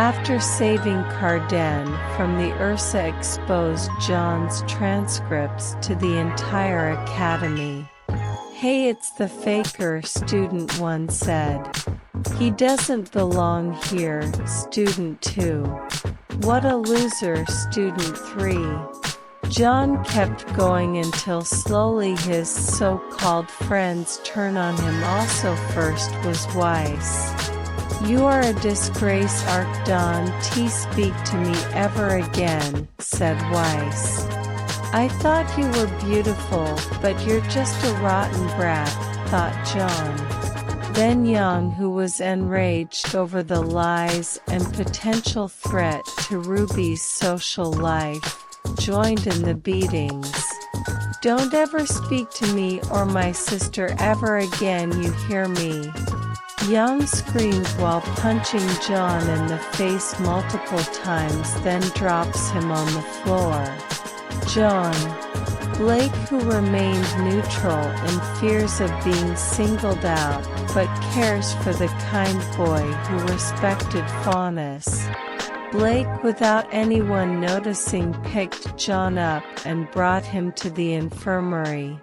After saving Carden from the Ursa exposed Jaune's transcripts to the entire academy. "Hey, it's the faker," student 1 said. "He doesn't belong here," student 2. "What a loser," student 3. Jaune kept going until slowly his so-called friends turn on him. Also first was Weiss. "You are a disgrace, Don't speak to me ever again," said Weiss. "I thought you were beautiful, but you're just a rotten brat," thought Jaune. Then Young, who was enraged over the lies and potential threat to Ruby's social life, joined in the beatings. "Don't ever speak to me or my sister ever again, you hear me?" Young screamed while punching Jaune in the face multiple times, then drops him on the floor. Jaune. Blake, who remained neutral in fears of being singled out, but cares for the kind boy who respected Faunus. Blake, without anyone noticing, picked Jaune up and brought him to the infirmary.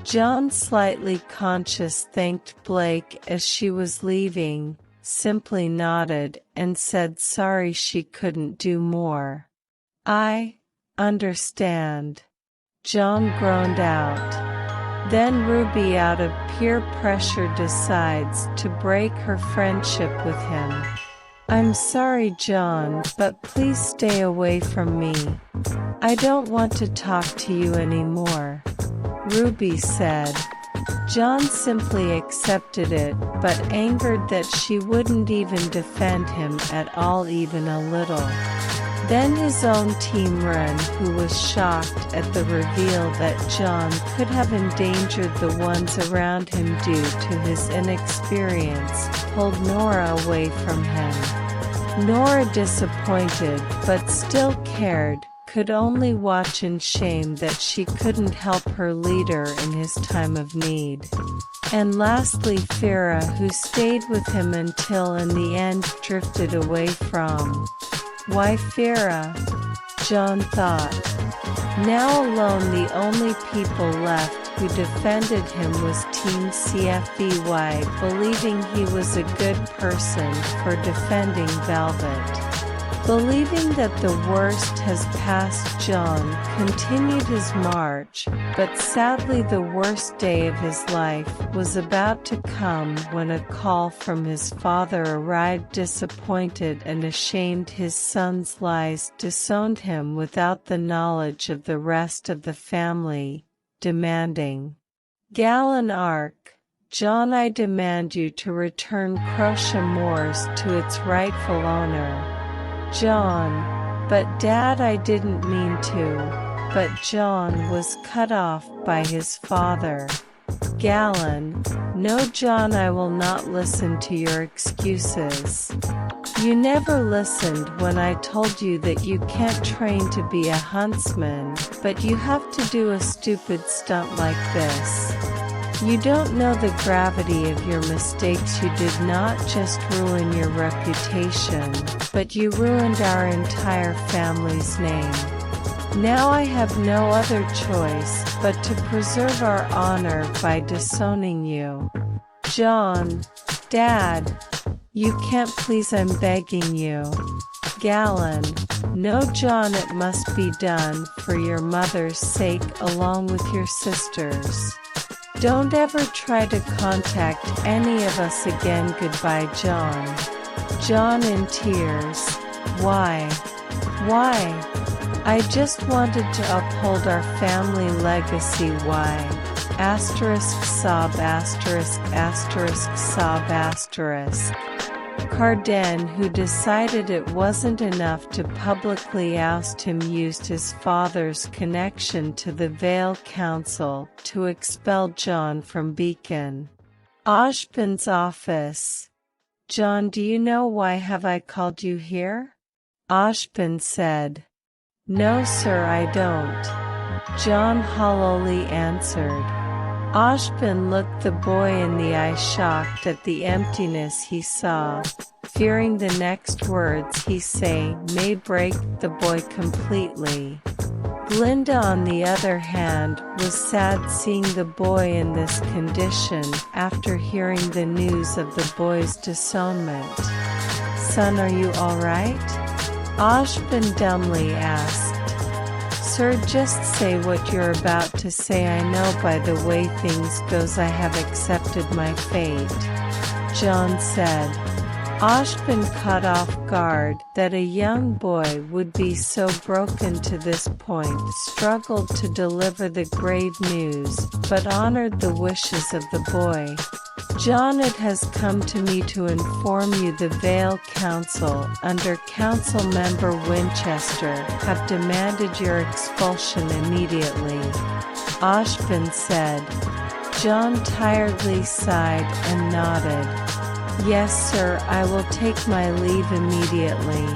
Jaune, slightly conscious, thanked Blake as she was leaving, simply nodded, and said sorry she couldn't do more. "I understand," Jaune groaned out. Then Ruby, out of peer pressure, decides to break her friendship with him. "I'm sorry, Jaune, but please stay away from me. I don't want to talk to you anymore," Ruby said. Jaune simply accepted it, but angered that she wouldn't even defend him at all, even a little. Then his own team Run, who was shocked at the reveal that Jaune could have endangered the ones around him due to his inexperience, pulled Nora away from him. Nora, disappointed but still cared, could only watch in shame that she couldn't help her leader in his time of need. And lastly Farah, who stayed with him until in the end drifted away from. Why Farah? Jaune thought. Now alone, the only people left who defended him was Team CFBY, believing he was a good person for defending Velvet. Believing that the worst has passed, Jaune continued his march, but sadly the worst day of his life was about to come when a call from his father arrived. Disappointed and ashamed his son's lies disowned him without the knowledge of the rest of the family, demanding, "Gallon Arc, Jaune, I demand you to return Crochet Moors to its rightful owner." Jaune, "But Dad, I didn't mean to." But Jaune was cut off by his father. Gallon, "No, Jaune, I will not listen to your excuses. You never listened when I told you that you can't train to be a huntsman, but you have to do a stupid stunt like this. You don't know the gravity of your mistakes. You did not just ruin your reputation, but you ruined our entire family's name. Now I have no other choice but to preserve our honor by disowning you." Jaune, "Dad, you can't, please, I'm begging you." Gallon, "No, Jaune, it must be done for your mother's sake along with your sisters. Don't ever try to contact any of us again. Goodbye, Jaune." Jaune in tears, "Why? Why? I just wanted to uphold our family legacy. Why? Asterisk sob asterisk asterisk sob asterisk." Carden, who decided it wasn't enough to publicly oust him, used his father's connection to the Vale Council to expel Jaune from Beacon. Ashbin's office. "Jaune, do you know why have I called you here?" Ashbin said. "No, sir, I don't," Jaune hollowly answered. Ashbin looked the boy in the eye, shocked at the emptiness he saw. fearing the next words he say may break the boy completely. Glinda, on the other hand, was sad seeing the boy in this condition after hearing the news of the boy's disownment. "Son, are you all right?" Ashbin dumbly asked. "Sir, just say what you're about to say. I know by the way things goes I have accepted my fate," Jaune said. Ashbin, caught off guard that a young boy would be so broken to this point, struggled to deliver the grave news, but honored the wishes of the boy. "Jaune, it has come to me to inform you the Vale Council, under Council Member Winchester, have demanded your expulsion immediately," Ashbin said. Jaune tiredly sighed and nodded. "Yes, sir, I will take my leave immediately,"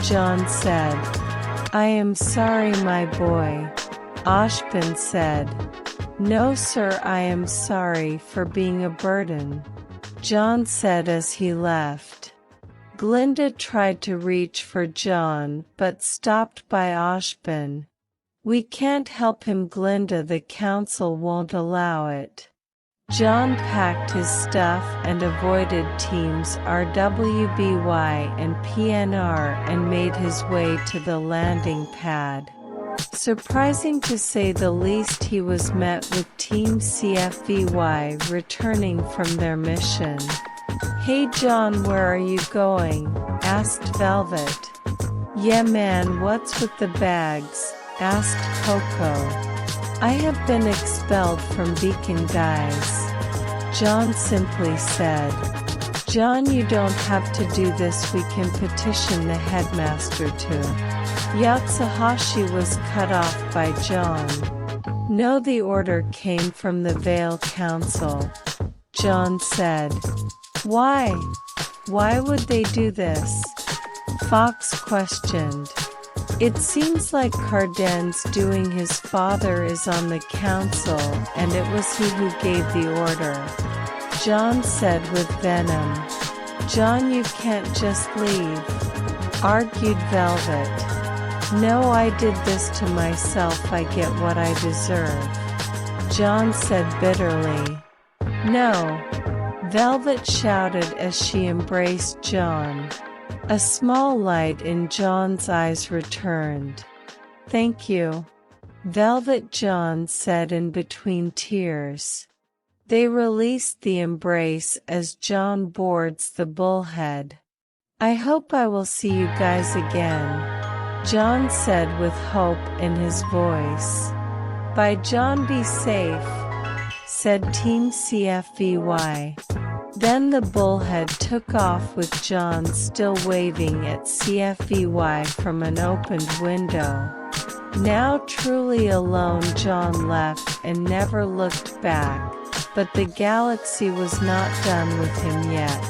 Jaune said. "I am sorry, my boy," Ashbin said. "No, sir, I am sorry for being a burden," Jaune said as he left. Glinda tried to reach for Jaune but stopped by Ashbin. "We can't help him, Glinda, the council won't allow it." Jaune packed his stuff and avoided teams RWBY and PNR and made his way to the landing pad. Surprising to say the least, he was met with Team CFVY returning from their mission. "Hey Jaune, where are you going?" asked Velvet. "Yeah man, what's with the bags?" asked Coco. "I have been expelled from Beacon, guys," Jaune simply said. "Jaune, you don't have to do this, we can petition the headmaster too." Yatsuhashi was cut off by Jaune. "No, the order came from the Vale Council," Jaune said. "Why? Why would they do this?" Fox questioned. "It seems like Carden's doing. His father is on the council, and it was he who gave the order," Jaune said with venom. "Jaune, you can't just leave," argued Velvet. "No, I did this to myself. I get what I deserve," Jaune said bitterly. "No," Velvet shouted as she embraced Jaune. A small light in Jaune's eyes returned. "Thank you," Velvet Jaune said in between tears. They released the embrace as Jaune boards the bullhead. "I hope I will see you guys again," Jaune said with hope in his voice. "Bye Jaune, be safe," said Team CFVY. Then the bullhead took off with Jaune still waving at CFVY from an opened window. Now truly alone, Jaune left and never looked back, but the galaxy was not done with him yet.